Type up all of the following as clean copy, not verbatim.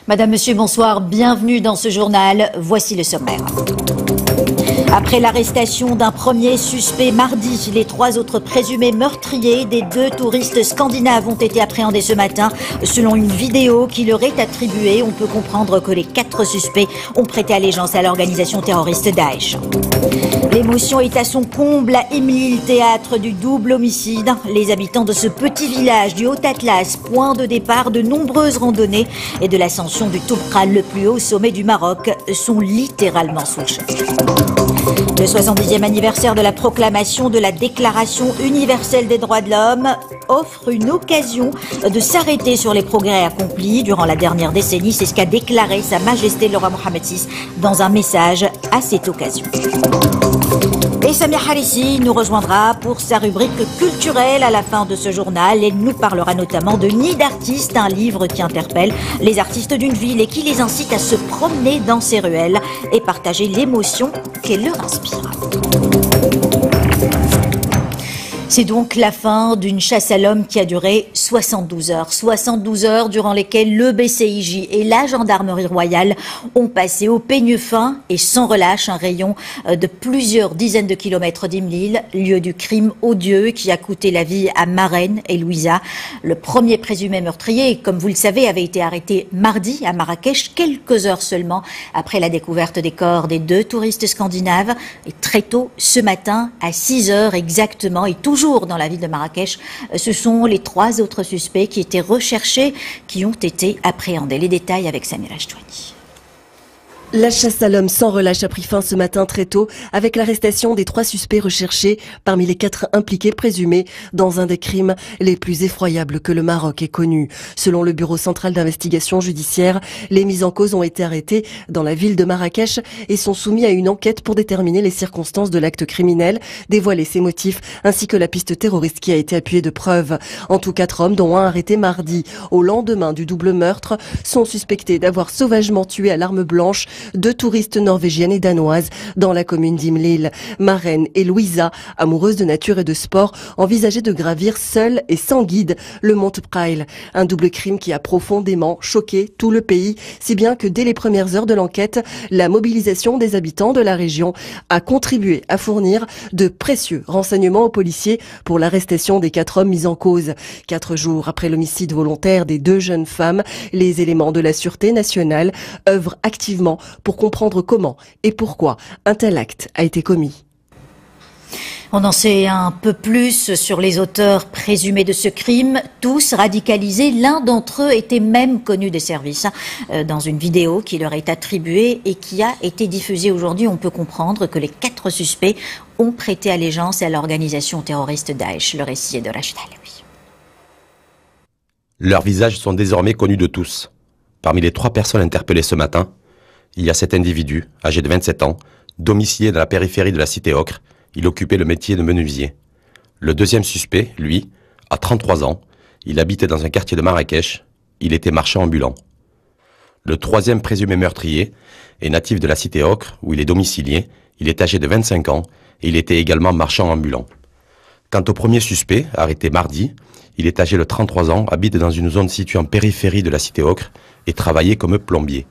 Madame, Monsieur, bonsoir. Bienvenue dans ce journal. Voici le sommaire. Après l'arrestation d'un premier suspect mardi, les 3 autres présumés meurtriers des 2 touristes scandinaves ont été appréhendés ce matin. Selon une vidéo qui leur est attribuée, on peut comprendre que les 4 suspects ont prêté allégeance à l'organisation terroriste Daesh. L'émotion est à son comble à Imlil, théâtre du double homicide. Les habitants de ce petit village du Haut-Atlas, point de départ de nombreuses randonnées et de l'ascension du Toubkal, le plus haut sommet du Maroc, sont littéralement sous le choc. Le 70e anniversaire de la proclamation de la Déclaration universelle des droits de l'homme offre une occasion de s'arrêter sur les progrès accomplis durant la dernière décennie. C'est ce qu'a déclaré Sa Majesté le roi Mohammed VI dans un message à cette occasion. Et Samia Harissi nous rejoindra pour sa rubrique culturelle à la fin de ce journal. Elle nous parlera notamment de Nid d'artistes, un livre qui interpelle les artistes d'une ville et qui les incite à se promener dans ses ruelles et partager l'émotion qu'elle leur inspire. C'est donc la fin d'une chasse à l'homme qui a duré 72 heures. 72 heures durant lesquelles le BCIJ et la gendarmerie royale ont passé au peigne fin et sans relâche un rayon de plusieurs dizaines de kilomètres d'Imlil, lieu du crime odieux qui a coûté la vie à Maren et Louisa. Le premier présumé meurtrier, comme vous le savez, avait été arrêté mardi à Marrakech, quelques heures seulement après la découverte des corps des 2 touristes scandinaves. Et très tôt ce matin, à 6 heures exactement, et toujours dans la ville de Marrakech, ce sont les 3 autres suspects qui étaient recherchés, qui ont été appréhendés. Les détails avec Samira Chtouani. La chasse à l'homme sans relâche a pris fin ce matin très tôt avec l'arrestation des 3 suspects recherchés parmi les 4 impliqués présumés dans un des crimes les plus effroyables que le Maroc ait connu. Selon le Bureau central d'investigation judiciaire, les mis en cause ont été arrêtés dans la ville de Marrakech et sont soumis à une enquête pour déterminer les circonstances de l'acte criminel, dévoiler ses motifs ainsi que la piste terroriste qui a été appuyée de preuves. En tout, 4 hommes, dont un arrêté mardi au lendemain du double meurtre, sont suspectés d'avoir sauvagement tué à l'arme blanche 2 touristes norvégiennes et danoises dans la commune d'Imlil. Maren et Louisa, amoureuses de nature et de sport, envisageaient de gravir seules et sans guide le mont Toubkal. Un double crime qui a profondément choqué tout le pays, si bien que dès les premières heures de l'enquête, la mobilisation des habitants de la région a contribué à fournir de précieux renseignements aux policiers pour l'arrestation des 4 hommes mis en cause. 4 jours après l'homicide volontaire des 2 jeunes femmes, les éléments de la Sûreté nationale œuvrent activement pour comprendre comment et pourquoi un tel acte a été commis. On en sait un peu plus sur les auteurs présumés de ce crime, tous radicalisés. L'un d'entre eux était même connu des services. Dans une vidéo qui leur est attribuée et qui a été diffusée aujourd'hui, on peut comprendre que les 4 suspects ont prêté allégeance à l'organisation terroriste Daesh. Le récit est de Rachid Halaoui. Leurs visages sont désormais connus de tous. Parmi les 3 personnes interpellées ce matin, il y a cet individu, âgé de 27 ans, domicilié dans la périphérie de la cité Ocre. Il occupait le métier de menuisier. Le deuxième suspect, lui, a 33 ans. Il habitait dans un quartier de Marrakech. Il était marchand ambulant. Le 3e présumé meurtrier est natif de la cité Ocre, où il est domicilié. Il est âgé de 25 ans et il était également marchand ambulant. Quant au premier suspect, arrêté mardi, il est âgé de 33 ans, habite dans une zone située en périphérie de la cité Ocre et travaillait comme plombier.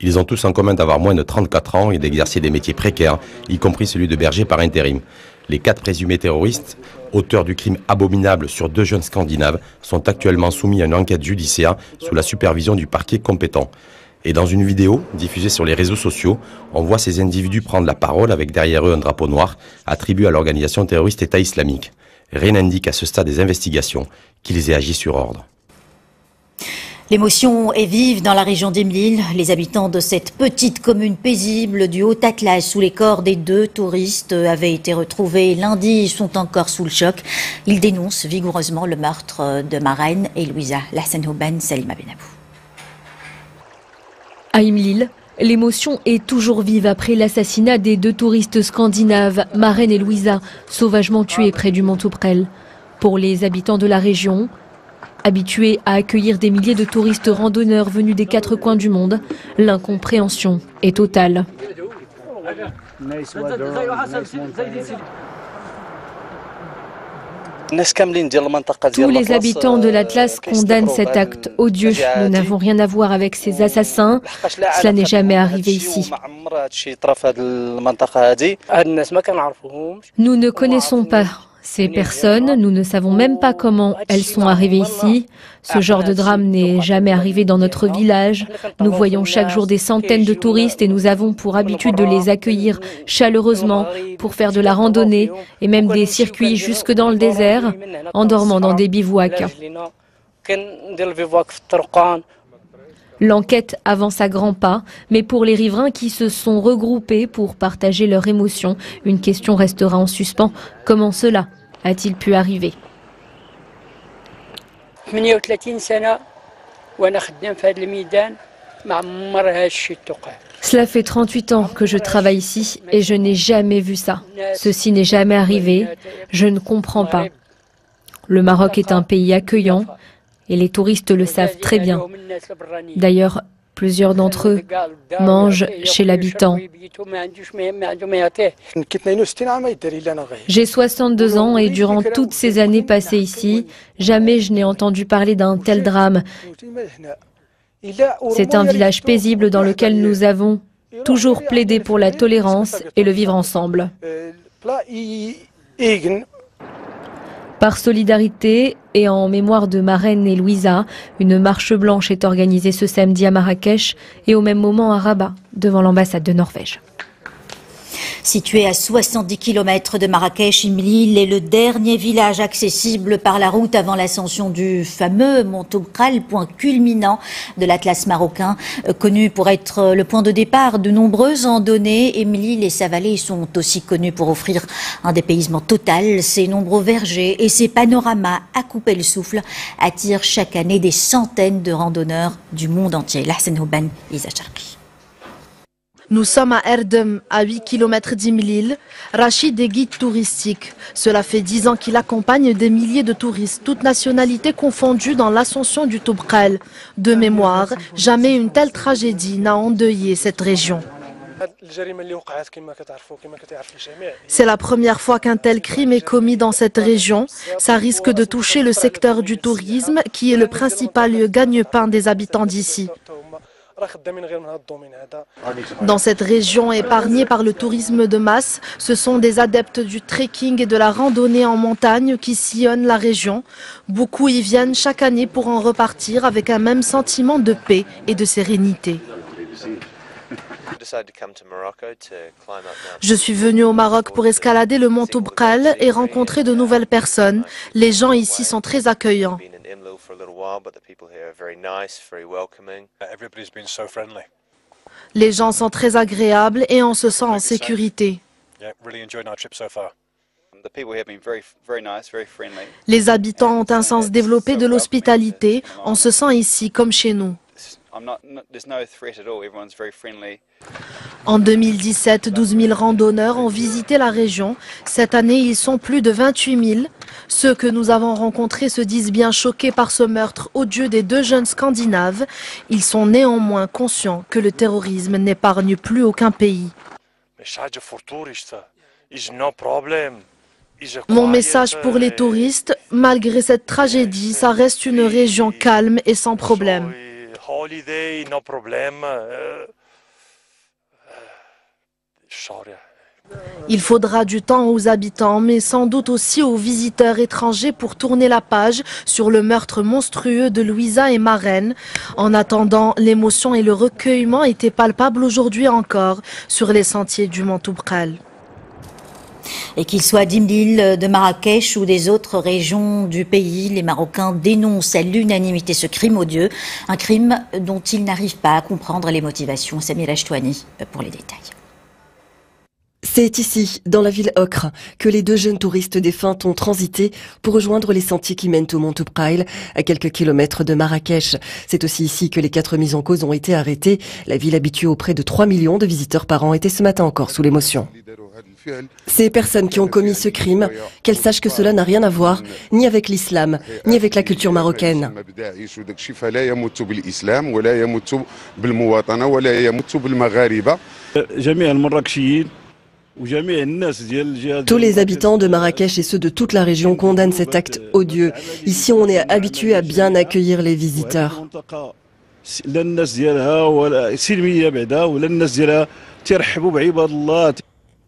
Ils ont tous en commun d'avoir moins de 34 ans et d'exercer des métiers précaires, y compris celui de berger par intérim. Les 4 présumés terroristes, auteurs du crime abominable sur 2 jeunes scandinaves, sont actuellement soumis à une enquête judiciaire sous la supervision du parquet compétent. Et dans une vidéo diffusée sur les réseaux sociaux, on voit ces individus prendre la parole avec derrière eux un drapeau noir attribué à l'organisation terroriste État islamique. Rien n'indique à ce stade des investigations qu'ils aient agi sur ordre. L'émotion est vive dans la région d'Imlil. Les habitants de cette petite commune paisible du Haut-Atlas où les corps des 2 touristes avaient été retrouvés lundi sont encore sous le choc. Ils dénoncent vigoureusement le meurtre de Maren et Louisa. Lassane Houban, Salima Benabou. À Imlil, l'émotion est toujours vive après l'assassinat des 2 touristes scandinaves, Maren et Louisa, sauvagement tués près du mont Toubkal. Pour les habitants de la région, habitués à accueillir des milliers de touristes randonneurs venus des 4 coins du monde, l'incompréhension est totale. Tous les habitants de l'Atlas condamnent cet acte odieux. Nous n'avons rien à voir avec ces assassins. Cela n'est jamais arrivé ici. Nous ne connaissons pas ces personnes, nous ne savons même pas comment elles sont arrivées ici. Ce genre de drame n'est jamais arrivé dans notre village. Nous voyons chaque jour des centaines de touristes et nous avons pour habitude de les accueillir chaleureusement pour faire de la randonnée et même des circuits jusque dans le désert en dormant dans des bivouacs. L'enquête avance à grands pas, mais pour les riverains qui se sont regroupés pour partager leurs émotions, une question restera en suspens. Comment cela a-t-il pu arriver ? Cela fait 38 ans que je travaille ici et je n'ai jamais vu ça. Ceci n'est jamais arrivé. Je ne comprends pas. Le Maroc est un pays accueillant. Et les touristes le savent très bien. D'ailleurs, plusieurs d'entre eux mangent chez l'habitant. J'ai 62 ans et durant toutes ces années passées ici, jamais je n'ai entendu parler d'un tel drame. C'est un village paisible dans lequel nous avons toujours plaidé pour la tolérance et le vivre ensemble. Par solidarité et en mémoire de Marraine et Louisa, une marche blanche est organisée ce samedi à Marrakech et au même moment à Rabat, devant l'ambassade de Norvège. Situé à 70 km de Marrakech, Imlil est le dernier village accessible par la route avant l'ascension du fameux Mont Toubkal, point culminant de l'Atlas marocain, connu pour être le point de départ de nombreuses randonnées. Imlil et sa vallée sont aussi connus pour offrir un dépaysement total. Ses nombreux vergers et ses panoramas à couper le souffle attirent chaque année des centaines de randonneurs du monde entier. Lahsen Houban, Isa Charki. Nous sommes à Erdem, à 8 km d'Imlil. Rachid est guide touristique. Cela fait 10 ans qu'il accompagne des milliers de touristes, toutes nationalités confondues, dans l'ascension du Toubkal. De mémoire, jamais une telle tragédie n'a endeuillé cette région. C'est la première fois qu'un tel crime est commis dans cette région. Ça risque de toucher le secteur du tourisme, qui est le principal gagne-pain des habitants d'ici. Dans cette région épargnée par le tourisme de masse, ce sont des adeptes du trekking et de la randonnée en montagne qui sillonnent la région. Beaucoup y viennent chaque année pour en repartir avec un même sentiment de paix et de sérénité. Je suis venu au Maroc pour escalader le mont Toubkal et rencontrer de nouvelles personnes. Les gens ici sont très accueillants. Les gens sont très agréables et on se sent en sécurité. Les habitants ont un sens développé de l'hospitalité. On se sent ici comme chez nous. En 2017, 12 000 randonneurs ont visité la région. Cette année, ils sont plus de 28 000. Ceux que nous avons rencontrés se disent bien choqués par ce meurtre odieux des deux jeunes Scandinaves. Ils sont néanmoins conscients que le terrorisme n'épargne plus aucun pays. Mon message pour les touristes, malgré cette tragédie, ça reste une région calme et sans problème. Il faudra du temps aux habitants, mais sans doute aussi aux visiteurs étrangers pour tourner la page sur le meurtre monstrueux de Louisa et Marraine. En attendant, l'émotion et le recueillement étaient palpables aujourd'hui encore sur les sentiers du Mont Toubkal. Et qu'ils soient d'Imlil, de Marrakech ou des autres régions du pays, les Marocains dénoncent à l'unanimité ce crime odieux, un crime dont ils n'arrivent pas à comprendre les motivations. Samir Achtouani pour les détails. C'est ici, dans la ville Ocre, que les deux jeunes touristes défunts ont transité pour rejoindre les sentiers qui mènent au Mont Toubkal, à quelques kilomètres de Marrakech. C'est aussi ici que les 4 mis en cause ont été arrêtés. La ville habituée aux près de 3 millions de visiteurs par an était ce matin encore sous l'émotion. Ces personnes qui ont commis ce crime, qu'elles sachent que cela n'a rien à voir ni avec l'islam, ni avec la culture marocaine. Tous les habitants de Marrakech et ceux de toute la région condamnent cet acte odieux. Ici, on est habitué à bien accueillir les visiteurs.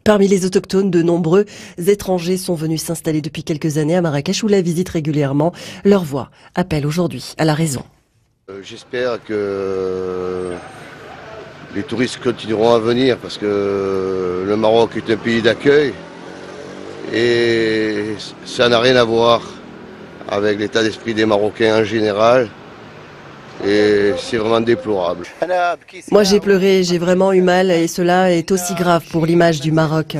Parmi les autochtones, de nombreux étrangers sont venus s'installer depuis quelques années à Marrakech où la visitent régulièrement. Leur voix appelle aujourd'hui à la raison. J'espère que les touristes continueront à venir parce que le Maroc est un pays d'accueil et ça n'a rien à voir avec l'état d'esprit des Marocains en général et c'est vraiment déplorable. Moi j'ai pleuré, j'ai vraiment eu mal et cela est aussi grave pour l'image du Maroc.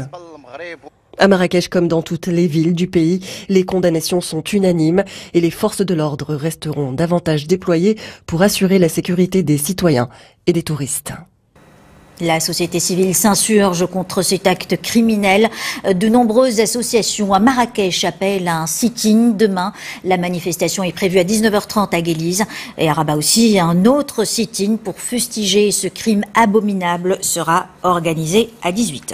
À Marrakech, comme dans toutes les villes du pays, les condamnations sont unanimes et les forces de l'ordre resteront davantage déployées pour assurer la sécurité des citoyens et des touristes. La société civile s'insurge contre cet acte criminel. De nombreuses associations à Marrakech appellent à un sit-in demain. La manifestation est prévue à 19h30 à Guéliz. Et à Rabat aussi, un autre sit-in pour fustiger ce crime abominable sera organisé à 18h.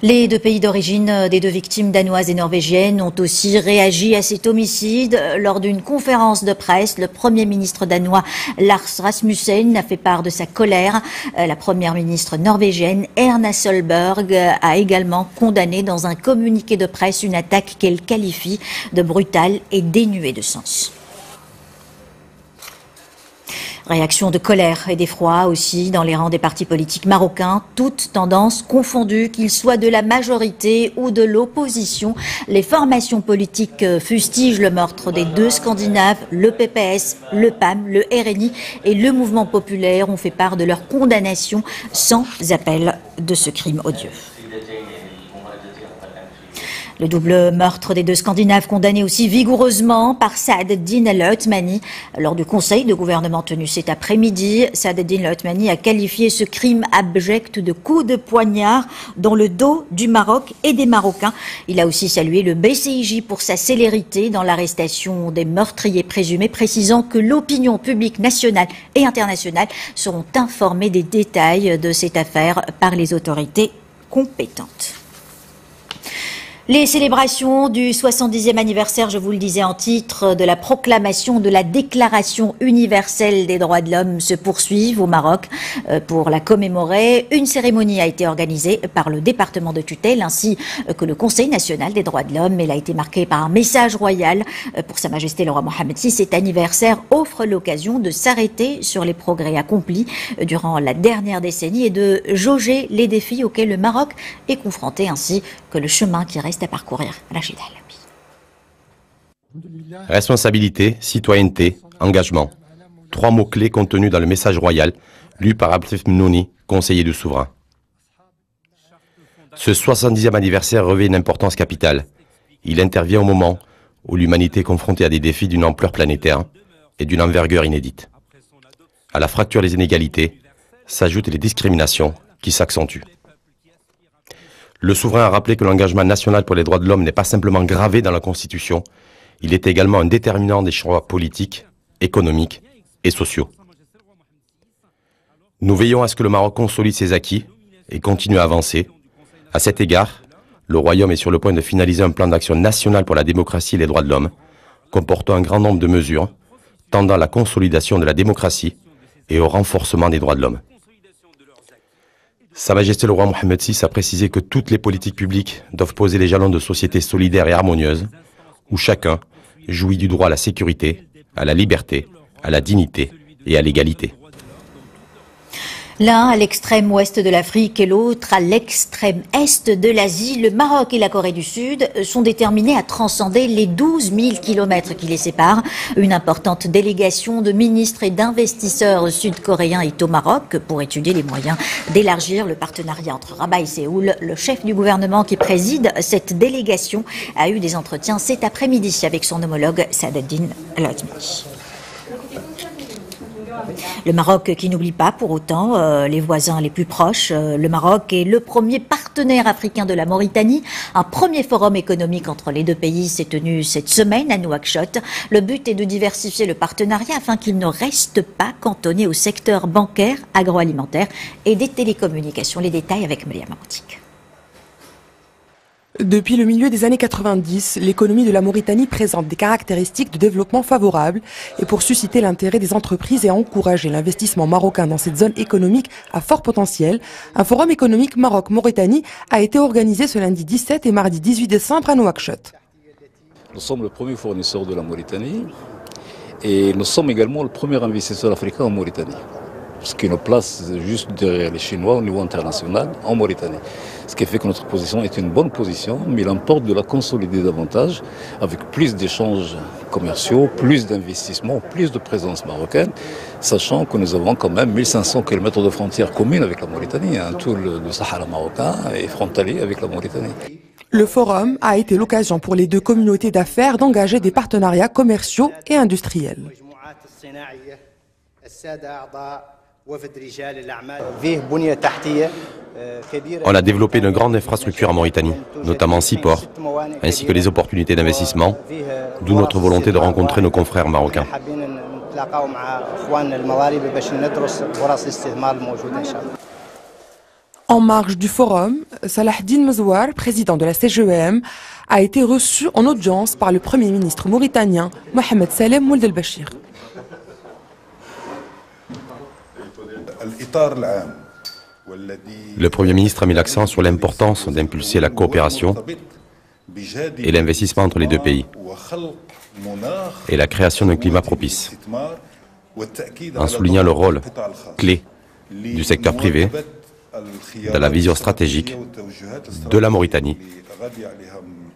Les deux pays d'origine des deux victimes danoises et norvégiennes ont aussi réagi à cet homicide. Lors d'une conférence de presse, le Premier ministre danois Lars Rasmussen a fait part de sa colère. La Première ministre norvégienne Erna Solberg a également condamné dans un communiqué de presse une attaque qu'elle qualifie de brutale et dénuée de sens. Réaction de colère et d'effroi aussi dans les rangs des partis politiques marocains, toutes tendances confondues, qu'ils soient de la majorité ou de l'opposition. Les formations politiques fustigent le meurtre des deux Scandinaves, le PPS, le PAM, le RNI et le Mouvement populaire ont fait part de leur condamnation sans appel de ce crime odieux. Le double meurtre des deux Scandinaves condamné aussi vigoureusement par Saad Eddin El-Othmani. Lors du conseil de gouvernement tenu cet après-midi, Saad Eddin El-Othmani a qualifié ce crime abject de coup de poignard dans le dos du Maroc et des Marocains. Il a aussi salué le BCIJ pour sa célérité dans l'arrestation des meurtriers présumés, précisant que l'opinion publique nationale et internationale seront informées des détails de cette affaire par les autorités compétentes. Les célébrations du 70e anniversaire, je vous le disais en titre, de la proclamation de la Déclaration universelle des droits de l'homme se poursuivent au Maroc. Pour la commémorer, une cérémonie a été organisée par le département de tutelle ainsi que le Conseil national des droits de l'homme. Elle a été marquée par un message royal pour Sa Majesté le roi Mohammed VI. Cet anniversaire offre l'occasion de s'arrêter sur les progrès accomplis durant la dernière décennie et de jauger les défis auxquels le Maroc est confronté ainsi que le chemin qui reste à parcourir. Rachid Alabi. Responsabilité, citoyenneté, engagement. Trois mots-clés contenus dans le message royal, lu par Abdel Mnouni, conseiller du souverain. Ce 70e anniversaire revêt une importance capitale. Il intervient au moment où l'humanité est confrontée à des défis d'une ampleur planétaire et d'une envergure inédite. À la fracture des inégalités s'ajoutent les discriminations qui s'accentuent. Le souverain a rappelé que l'engagement national pour les droits de l'homme n'est pas simplement gravé dans la Constitution, il est également un déterminant des choix politiques, économiques et sociaux. Nous veillons à ce que le Maroc consolide ses acquis et continue à avancer. À cet égard, le Royaume est sur le point de finaliser un plan d'action national pour la démocratie et les droits de l'homme, comportant un grand nombre de mesures tendant à la consolidation de la démocratie et au renforcement des droits de l'homme. Sa Majesté le roi Mohammed VI a précisé que toutes les politiques publiques doivent poser les jalons de sociétés solidaires et harmonieuses, où chacun jouit du droit à la sécurité, à la liberté, à la dignité et à l'égalité. L'un à l'extrême ouest de l'Afrique et l'autre à l'extrême est de l'Asie, le Maroc et la Corée du Sud sont déterminés à transcender les 12 000 kilomètres qui les séparent. Une importante délégation de ministres et d'investisseurs sud-coréens est au Maroc pour étudier les moyens d'élargir le partenariat entre Rabat et Séoul. Le chef du gouvernement qui préside cette délégation a eu des entretiens cet après-midi avec son homologue Saad Eddin El-Othmani. Le Maroc qui n'oublie pas pour autant les voisins les plus proches. Le Maroc est le premier partenaire africain de la Mauritanie. Un premier forum économique entre les deux pays s'est tenu cette semaine à Nouakchott. Le but est de diversifier le partenariat afin qu'il ne reste pas cantonné au secteur bancaire, agroalimentaire et des télécommunications. Les détails avec Melia Mamantik. Depuis le milieu des années 90, l'économie de la Mauritanie présente des caractéristiques de développement favorables et pour susciter l'intérêt des entreprises et encourager l'investissement marocain dans cette zone économique à fort potentiel, un forum économique Maroc-Mauritanie a été organisé ce lundi 17 et mardi 18 décembre à Nouakchott. Nous sommes le premier fournisseur de la Mauritanie et nous sommes également le premier investisseur africain en Mauritanie. Ce qui nous place juste derrière les Chinois au niveau international en Mauritanie. Ce qui fait que notre position est une bonne position, mais il importe de la consolider davantage avec plus d'échanges commerciaux, plus d'investissements, plus de présence marocaine, sachant que nous avons quand même 1500 km de frontières communes avec la Mauritanie. Tout le Sahara marocain est frontalier avec la Mauritanie. Le forum a été l'occasion pour les deux communautés d'affaires d'engager des partenariats commerciaux et industriels. On a développé une grande infrastructure en Mauritanie, notamment 6 ports, ainsi que des opportunités d'investissement, d'où notre volonté de rencontrer nos confrères marocains. En marge du forum, Salahdine Mezouar, président de la CGEM, a été reçu en audience par le Premier ministre mauritanien Mohamed Salem Ould El-Bachir. Le Premier ministre a mis l'accent sur l'importance d'impulser la coopération et l'investissement entre les deux pays et la création d'un climat propice, en soulignant le rôle clé du secteur privé dans la vision stratégique de la Mauritanie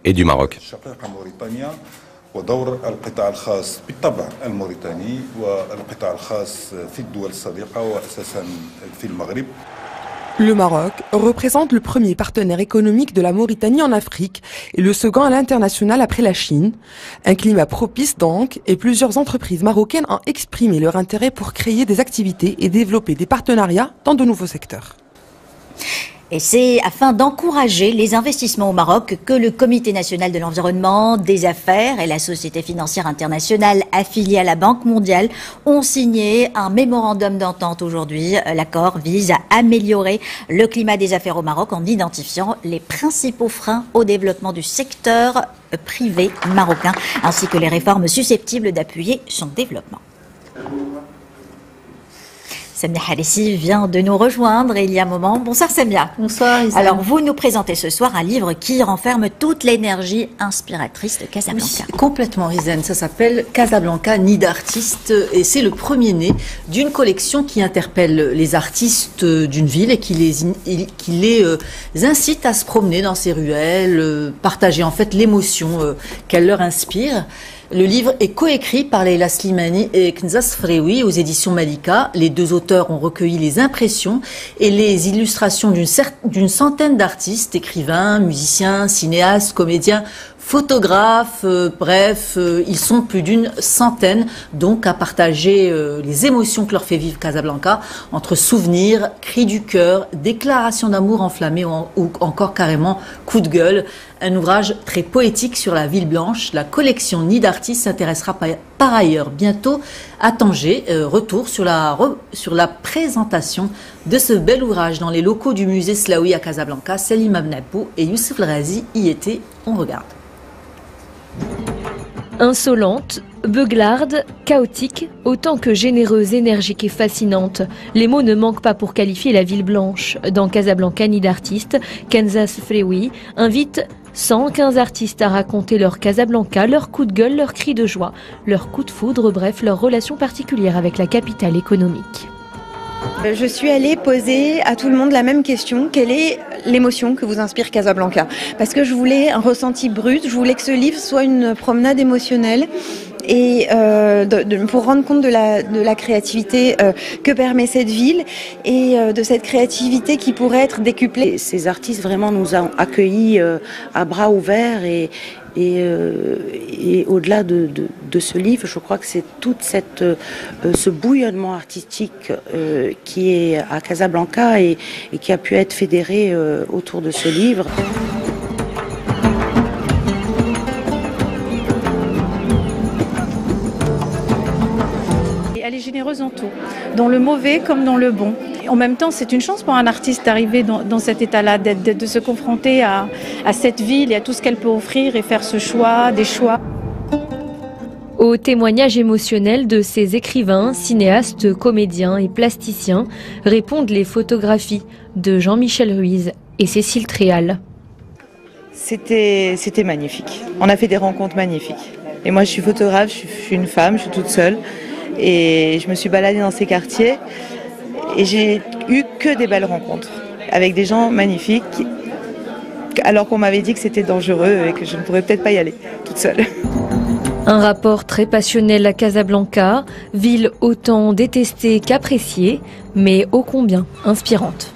et du Maroc. ودور القطاع الخاص بالطبع الموريتاني والقطاع الخاص في الدول الصديقة وأساسا في المغرب. Le Maroc représente le premier partenaire économique de la Mauritanie en Afrique et le second à l'international après la Chine. Un climat propice donc et plusieurs entreprises marocaines ont exprimé leur intérêt pour créer des activités et développer des partenariats dans de nouveaux secteurs. Et c'est afin d'encourager les investissements au Maroc que le Comité national de l'environnement, des affaires et la Société financière internationale affiliée à la Banque mondiale ont signé un mémorandum d'entente aujourd'hui. L'accord vise à améliorer le climat des affaires au Maroc en identifiant les principaux freins au développement du secteur privé marocain ainsi que les réformes susceptibles d'appuyer son développement. Samia Harissi vient de nous rejoindre il y a un moment. Bonsoir Samia. Bonsoir Isabelle. Alors vous nous présentez ce soir un livre qui renferme toute l'énergie inspiratrice de Casablanca. Oui, complètement Rizane. Ça s'appelle Casablanca, nid d'artistes et c'est le premier né d'une collection qui interpelle les artistes d'une ville et qui les incite à se promener dans ses ruelles, partager en fait l'émotion qu'elle leur inspire. Le livre est coécrit par Leila Slimani et Knzas Frewi aux éditions Malika. Les deux auteurs ont recueilli les impressions et les illustrations d'une centaine d'artistes, écrivains, musiciens, cinéastes, comédiens, photographes, bref, ils sont plus d'une centaine donc à partager les émotions que leur fait vivre Casablanca entre souvenirs, cris du cœur, déclarations d'amour enflammées ou encore carrément coups de gueule. Un ouvrage très poétique sur la ville blanche. La collection Nid d'artistes s'intéressera par ailleurs bientôt à Tanger. Retour sur la présentation de ce bel ouvrage dans les locaux du musée Slaoui à Casablanca. Selim Abnabou et Youssef Lrazi y étaient. On regarde. Insolente, beuglarde, chaotique, autant que généreuse, énergique et fascinante. Les mots ne manquent pas pour qualifier la ville blanche. Dans Casablanca, nid d'artistes, Knzas Frewi invite 115 artistes à raconter leur Casablanca, leurs coups de gueule, leurs cris de joie, leurs coups de foudre, bref, leur relation particulière avec la capitale économique. Je suis allée poser à tout le monde la même question. Quelle est l'émotion que vous inspire Casablanca? Parce que je voulais un ressenti brut, je voulais que ce livre soit une promenade émotionnelle et pour rendre compte de la créativité que permet cette ville et de cette créativité qui pourrait être décuplée. Ces artistes vraiment nous ont accueillis à bras ouverts et au-delà de ce livre, je crois que c'est tout ce bouillonnement artistique qui est à Casablanca et qui a pu être fédéré autour de ce livre. Elle est généreuse en tout, dans le mauvais comme dans le bon. En même temps, c'est une chance pour un artiste d'arriver dans cet état-là, de se confronter à cette ville et à tout ce qu'elle peut offrir et faire ce choix, des choix. Au témoignage émotionnel de ces écrivains, cinéastes, comédiens et plasticiens répondent les photographies de Jean-Michel Ruiz et Cécile Tréal. C'était magnifique. On a fait des rencontres magnifiques. Et moi, je suis photographe, je suis une femme, je suis toute seule. Et je me suis baladée dans ces quartiers et j'ai eu que des belles rencontres avec des gens magnifiques, alors qu'on m'avait dit que c'était dangereux et que je ne pourrais peut-être pas y aller toute seule. Un rapport très passionnel à Casablanca, ville autant détestée qu'appréciée, mais ô combien inspirante.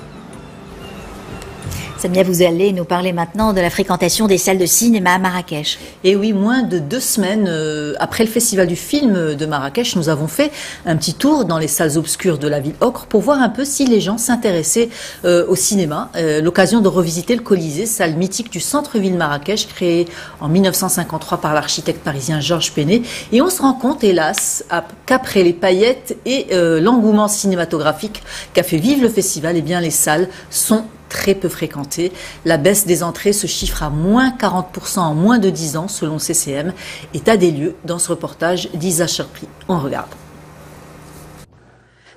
Samia, vous allez nous parler maintenant de la fréquentation des salles de cinéma à Marrakech. Et oui, moins de 2 semaines après le festival du film de Marrakech, nous avons fait un petit tour dans les salles obscures de la ville ocre pour voir un peu si les gens s'intéressaient au cinéma. L'occasion de revisiter le Colisée, salle mythique du centre-ville Marrakech, créée en 1953 par l'architecte parisien Georges Pénet. Et on se rend compte, hélas, qu'après les paillettes et l'engouement cinématographique qu'a fait vivre le festival, eh bien les salles sont très peu fréquentées. La baisse des entrées se chiffre à moins 40% en moins de 10 ans selon CCM. État des lieux dans ce reportage d'Isa Cherpi. On regarde.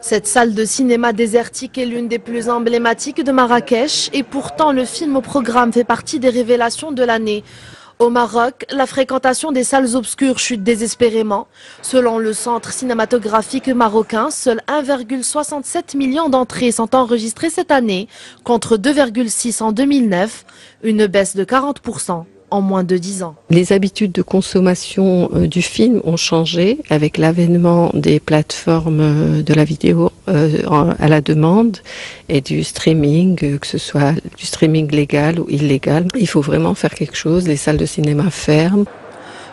Cette salle de cinéma désertique est l'une des plus emblématiques de Marrakech et pourtant le film au programme fait partie des révélations de l'année. Au Maroc, la fréquentation des salles obscures chute désespérément. Selon le centre cinématographique marocain, seuls 1,67 million d'entrées sont enregistrées cette année, contre 2,6 en 2009, une baisse de 40% en moins de 10 ans. Les habitudes de consommation du film ont changé avec l'avènement des plateformes de la vidéo à la demande et du streaming, que ce soit du streaming légal ou illégal. Il faut vraiment faire quelque chose, les salles de cinéma ferment.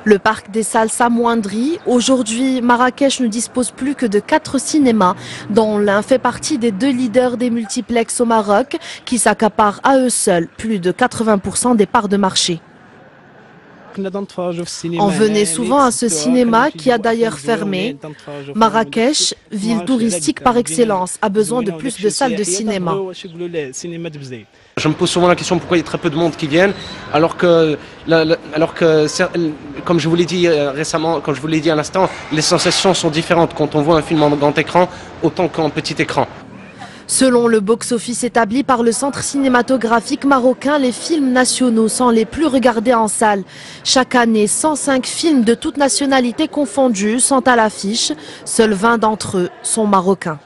Le parc des salles s'amoindrit. Aujourd'hui, Marrakech ne dispose plus que de 4 cinémas, dont l'un fait partie des 2 leaders des multiplexes au Maroc, qui s'accaparent à eux seuls plus de 80% des parts de marché. On venait souvent à ce cinéma qui a d'ailleurs fermé. Marrakech, ville touristique par excellence, a besoin de plus de salles de cinéma. Je me pose souvent la question pourquoi il y a très peu de monde qui viennent, alors que comme je vous l'ai dit récemment, comme je vous l'ai dit à l'instant, les sensations sont différentes quand on voit un film en grand écran autant qu'en petit écran. Selon le box-office établi par le centre cinématographique marocain, les films nationaux sont les plus regardés en salle. Chaque année, 105 films de toutes nationalités confondues sont à l'affiche. Seuls 20 d'entre eux sont marocains.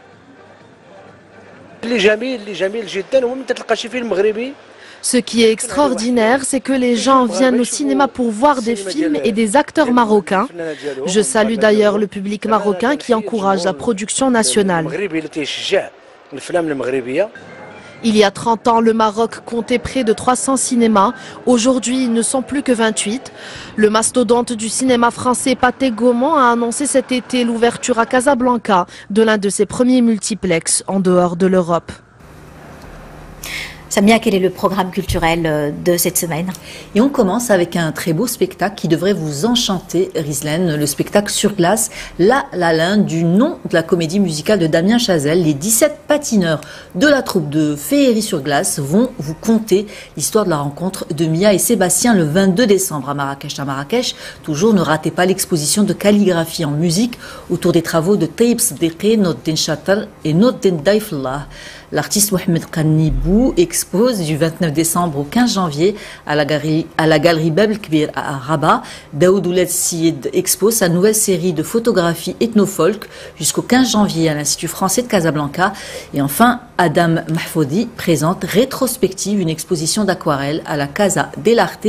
Ce qui est extraordinaire, c'est que les gens viennent au cinéma pour voir des films et des acteurs marocains. Je salue d'ailleurs le public marocain qui encourage la production nationale. Il y a 30 ans, le Maroc comptait près de 300 cinémas. Aujourd'hui, ils ne sont plus que 28. Le mastodonte du cinéma français Pathé Gaumont a annoncé cet été l'ouverture à Casablanca de l'un de ses premiers multiplexes en dehors de l'Europe. Samia, quel est le programme culturel de cette semaine? Et on commence avec un très beau spectacle qui devrait vous enchanter, Rizlen, le spectacle sur glace, La Linde, du nom de la comédie musicale de Damien Chazelle. Les 17 patineurs de la troupe de Féerie sur glace vont vous conter l'histoire de la rencontre de Mia et Sébastien le 22 décembre à Marrakech. À Marrakech, toujours, ne ratez pas l'exposition de calligraphie en musique autour des travaux de Taïb Sdiki, Noddin Chatal et Noddin Daifullah. L'artiste Mohamed Kannibou expose du 29 décembre au 15 janvier à la galerie Bab el-Kbir à Rabat. Daoud Ouled Syed expose sa nouvelle série de photographies ethnofolk jusqu'au 15 janvier à l'Institut français de Casablanca. Et enfin, Adam Mahfoudi présente Rétrospective, une exposition d'aquarelles à la Casa dell'Arte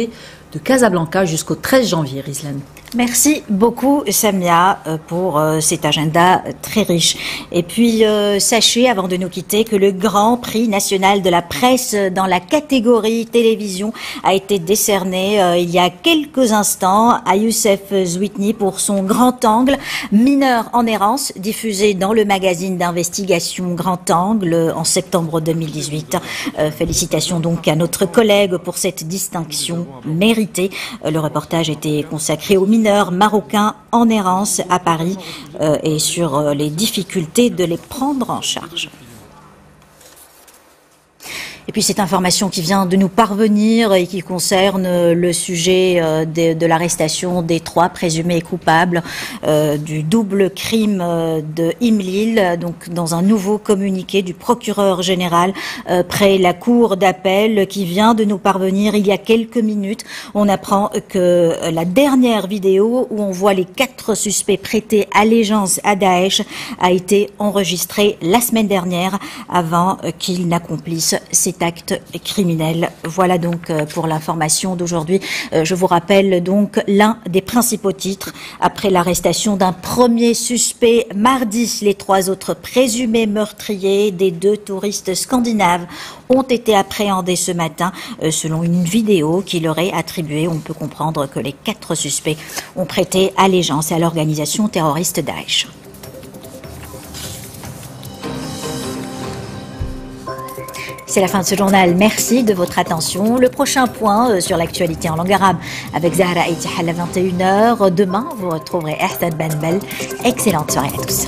de Casablanca jusqu'au 13 janvier, Rizlan. Merci beaucoup Samia pour cet agenda très riche. Et puis sachez avant de nous quitter que le Grand Prix national de la presse dans la catégorie télévision a été décerné il y a quelques instants à Youssef Zouitni pour son Grand Angle, Mineur en errance, diffusé dans le magazine d'investigation Grand Angle en septembre 2018. Félicitations donc à notre collègue pour cette distinction méritée. Le reportage était consacré aux mineurs marocains en errance à Paris et sur les difficultés de les prendre en charge. Et puis cette information qui vient de nous parvenir et qui concerne le sujet de l'arrestation des 3 présumés coupables du double crime de Imlil, donc dans un nouveau communiqué du procureur général près la cour d'appel qui vient de nous parvenir il y a quelques minutes. On apprend que la dernière vidéo où on voit les 4 suspects prêter allégeance à Daesh a été enregistrée la semaine dernière avant qu'ils n'accomplissent cet acte criminel. Voilà donc pour l'information d'aujourd'hui. Je vous rappelle donc l'un des principaux titres. Après l'arrestation d'un premier suspect mardi, les 3 autres présumés meurtriers des 2 touristes scandinaves ont été appréhendés ce matin selon une vidéo qui leur est attribuée. On peut comprendre que les 4 suspects ont prêté allégeance à l'organisation terroriste Daesh. C'est la fin de ce journal. Merci de votre attention. Le prochain point sur l'actualité en langue arabe avec Zahra Etihal à 21h. Demain, vous retrouverez Ersad Banbel. Excellente soirée à tous.